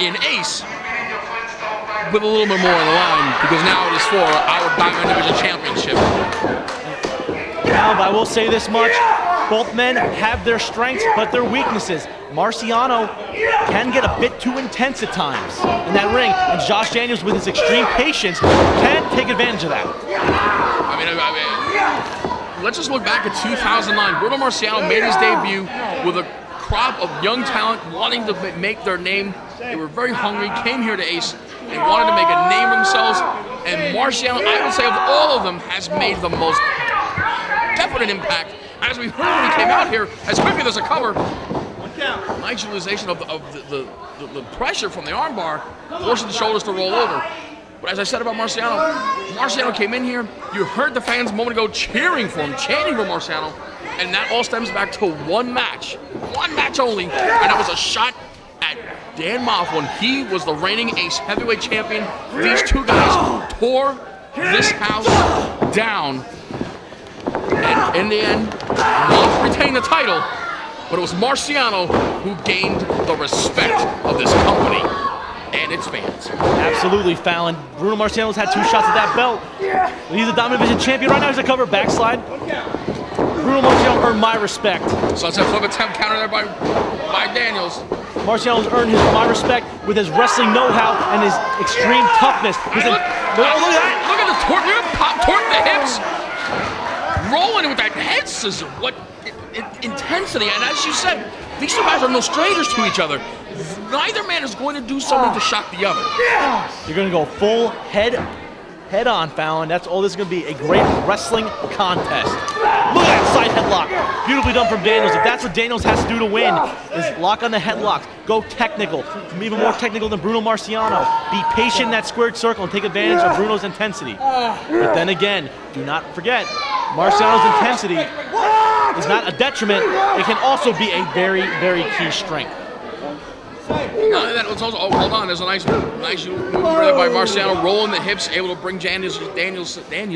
in Ace with a little bit more on the line, because now it is for our Diamond Division Championship. Now, I will say this much. Both men have their strengths, but their weaknesses. Marciano can get a bit too intense at times in that ring, and Josh Daniels, with his extreme patience, can take advantage of that. I mean, let's just look back at 2009. Bruno Marciano made his debut with a crop of young talent wanting to make their name. They were very hungry, came here to Ace, and wanted to make a name for themselves. And Marciano, I would say, of all of them, has made the most definite impact. As we heard when he came out here, as quickly as a cover, nice utilization of the pressure from the armbar, forcing the shoulders to roll over. But as I said about Marciano, Marciano came in here, you heard the fans a moment ago cheering for him, chanting for Marciano, and that all stems back to one match only, and that was a shot at Dan Moff when he was the reigning Ace heavyweight champion. These two guys tore this house down, and in the end, Moff retained the title, but it was Marciano who gained the respect of this company and its fans. Absolutely, Fallon. Bruno Marciano's had 2 shots at that belt. He's a Dominant Division champion. Right now he's a cover backslide. Bruno Marciano earned my respect. So it's a flip attempt counter there by Daniels. Marciano's earned my respect with his wrestling know-how and his extreme toughness. Look at the torque. Look at pop torque the hips. Rolling with that head scissor. What intensity. And as you said, these two guys are no strangers to each other. Neither man is going to do something to shock the other. You're going to go full head on, Fallon. That's all. This is going to be a great wrestling contest. Look at that side headlock. Beautifully done from Daniels. If that's what Daniels has to do to win, is lock on the headlocks. Go technical. Even more technical than Bruno Marciano. Be patient in that squared circle and take advantage of Bruno's intensity. But then again, do not forget, Marciano's intensity is not a detriment. It can also be a very, very key strength. That was also, hold on, there's a nice move there by Marciano, rolling the hips, able to bring Daniels too many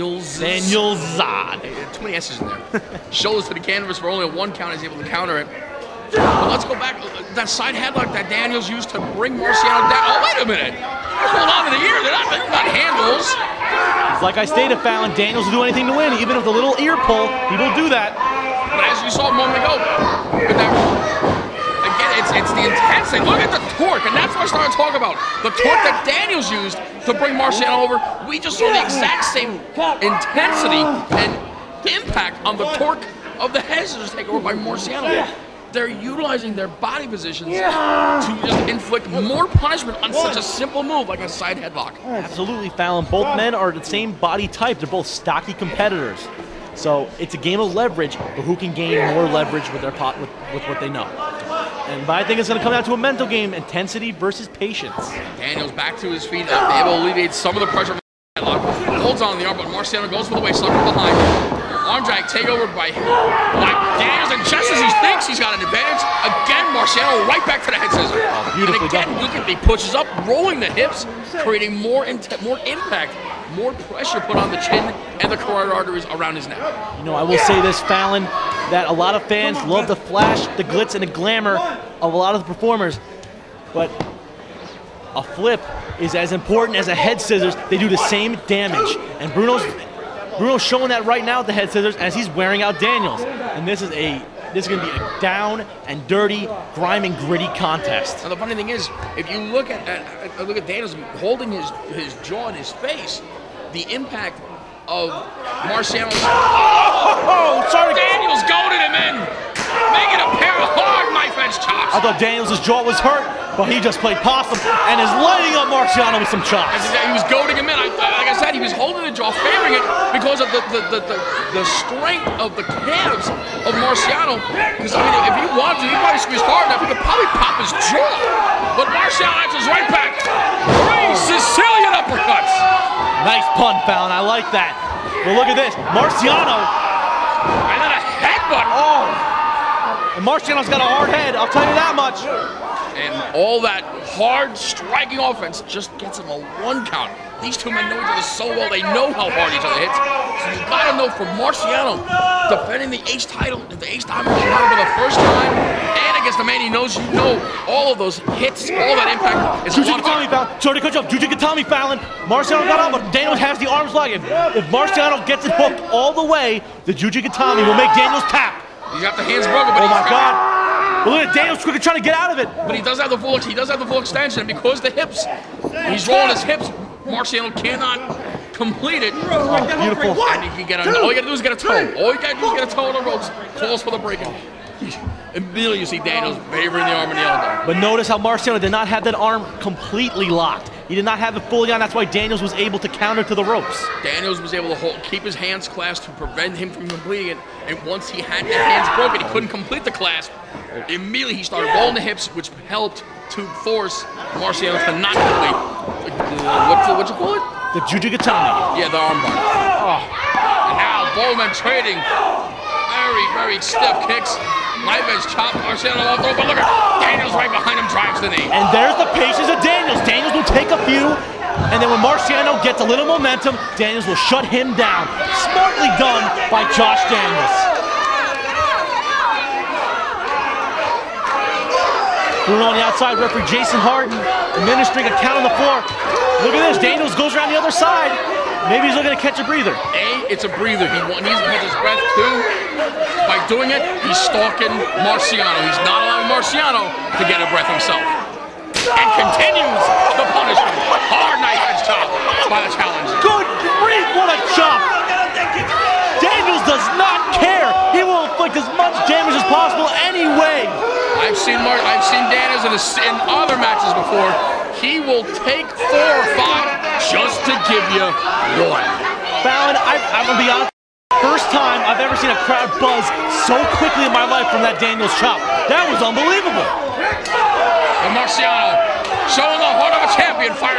S's in there. Shoulders to the canvas for only a 1 count, is able to counter it. But let's go back, that side headlock that Daniels used to bring Marciano down. Oh, wait a minute, hold on to the ear, they're not handles. Like I stated, Fallon, Daniels will do anything to win, even with a little ear pull, he will do that. But as you saw a moment ago, with that, it's the intensity. Look at the torque, and that's what I started talking about. The torque that Daniels used to bring Marciano over. We just saw the exact same intensity and impact on the torque of the head scissors taken over by Marciano. They're utilizing their body positions to just inflict more punishment on such a simple move like a side headlock. Absolutely, Fallon. Both men are the same body type. They're both stocky competitors. So it's a game of leverage, but who can gain more leverage with their with what they know. But I think it's going to come down to a mental game, intensity versus patience. Daniels back to his feet, able to alleviate some of the pressure. Holds on the arm, but Marciano goes for the waist, from behind. Arm drag takeover by Daniels, and just as he thinks he's got an advantage, again Marciano right back to the head scissor. And again, look at, he pushes up, rolling the hips, creating more impact, more pressure put on the chin and the carotid arteries around his neck. You know, I will say this, Fallon, that a lot of fans love the flash, the glitz, and the glamour of a lot of the performers, but a flip is as important as a head scissors. They do the same damage, and Bruno's showing that right now with the head scissors as he's wearing out Daniels. And this is going to be a down and dirty, grime and gritty contest. And the funny thing is, if you look at Daniels holding his jaw in his face, the impact of Marciano's Daniels goaded him in, making a pair of hard knife edge chops. I thought Daniels' jaw was hurt, but he just played possum and is lighting up Marciano with some chops. He was goading him in. Like I said, he was holding the jaw, favoring it because of the strength of the calves of Marciano. Because I mean, if he wanted to, he probably squeezed hard enough, he could probably pop his jaw. But Marciano answers right back. 3 Sicilian uppercuts. Nice pun, Fallon. I like that. But look at this, Marciano. And then a headbutt. Oh. And Marciano's got a hard head, I'll tell you that much. And all that hard striking offense just gets him a 1 count. These two men know each other so well, they know how hard each other hits. So you gotta know for Marciano, defending the Ace title, the Ace Diamond title for the first time, and against the man he knows, you know all of those hits, all that impact is a lot harder. Fallon. Sorry to cut you off. Jujigatami Fallon. Marciano got on, but Daniels has the arms locked. If Marciano gets it hooked all the way, the Jujigatami will make Daniels tap. He's got the hands broken, but oh my God. Well, look at Daniels quickly trying to get out of it. But he does have the full extension, and because the hips, he's rolling his hips, Marciano cannot complete it. Oh, beautiful. And he can get on, all you gotta do is get a toe. All you gotta do is get a toe on the ropes. Calls for the break-in. Immediately you see Daniels favoring the arm in the elbow. But notice how Marciano did not have that arm completely locked. He did not have it fully on. That's why Daniels was able to counter to the ropes. Daniels was able to keep his hands clasped to prevent him from completing it. And once he had the hands broken, he couldn't complete the clasp. Immediately he started rolling the hips, which helped to force Marciano to not complete. What you call it? The Jujigatami. Yeah, the armbar. Oh. And now Bowman trading very stiff kicks. Knife edge chop, Marciano off the rope, but look at Daniels right behind him, drives the knee. And there's the patience of Daniels. Daniels will take a few, and then when Marciano gets a little momentum, Daniels will shut him down. Smartly done by Josh Daniels. Bruno on the outside, referee Jason Hart administering a count on the floor. Look at this, Daniels goes around the other side. Maybe he's looking to catch a breather. It's a breather. He needs to catch his breath too. By doing it, he's stalking Marciano. He's not allowing Marciano to get a breath himself. And continues the punishment. Hard knife edge chop by the challenger. Good grief, what a chop! Daniels does not care. He will inflict as much damage as possible anyway. I've seen Daniels in other matches before. He will take 4 or 5 just to give you 1. Fallon, I'm gonna be honest. First time I've ever seen a crowd buzz so quickly in my life from that Daniels chop. That was unbelievable. And Marciano, showing the heart of a champion, fires